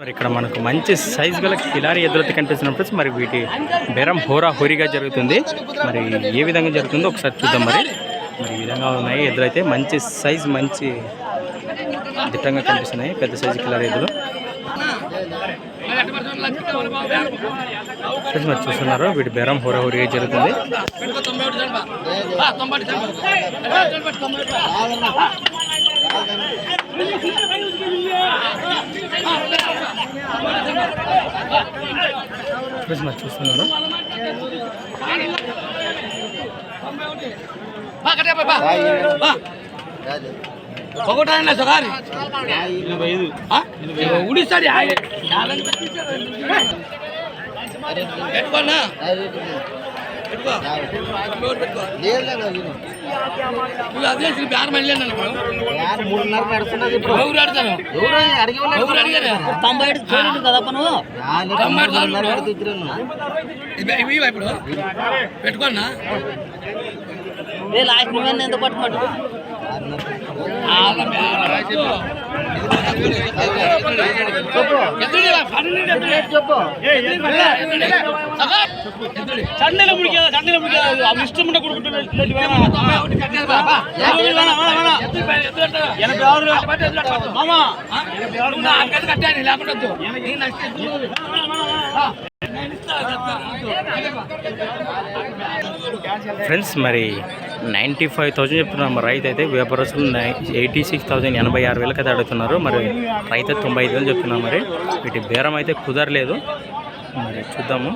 మరి ఇక్కడ మనకు మంచి సైజ్ గల కిలారి ఎదురైతే కనిపిస్తున్నప్పుడు మరి వీటి బేరం హోరాహోరీగా జరుగుతుంది. మరి ఏ విధంగా జరుగుతుందో ఒకసారి చూద్దాం. మరి ఈ విధంగా ఉన్నాయి ఎదురైతే మంచి సైజ్ మంచి దిట్టంగా కనిపిస్తున్నాయి. పెద్ద సైజు కిలారి ఎదురు మరి చూస్తున్నారు. వీటి బేరం హోరాహోరీగా జరుగుతుంది. మరి చూస్తున్నారు. ఉడిస్తాడు అదే బ్యాన్ మళ్ళీ ఇప్పుడు పెట్టుకోన్నా లాస్ట్ నువ్వు ఎంత పట్టుకోండి చండల ఇష్టం కట్టాను లేకుండా ఫ్రెండ్స్ మరి 95,000 చెప్తున్నారు. మరి రైతు అయితే వ్యాపారస్తులు 86,000 86,000 అయితే అడుగుతున్నారు. మరి రైతు 95,000 చెప్తున్నారు. మరి వీటి బేరం అయితే కుదరలేదు. మరి చూద్దాము.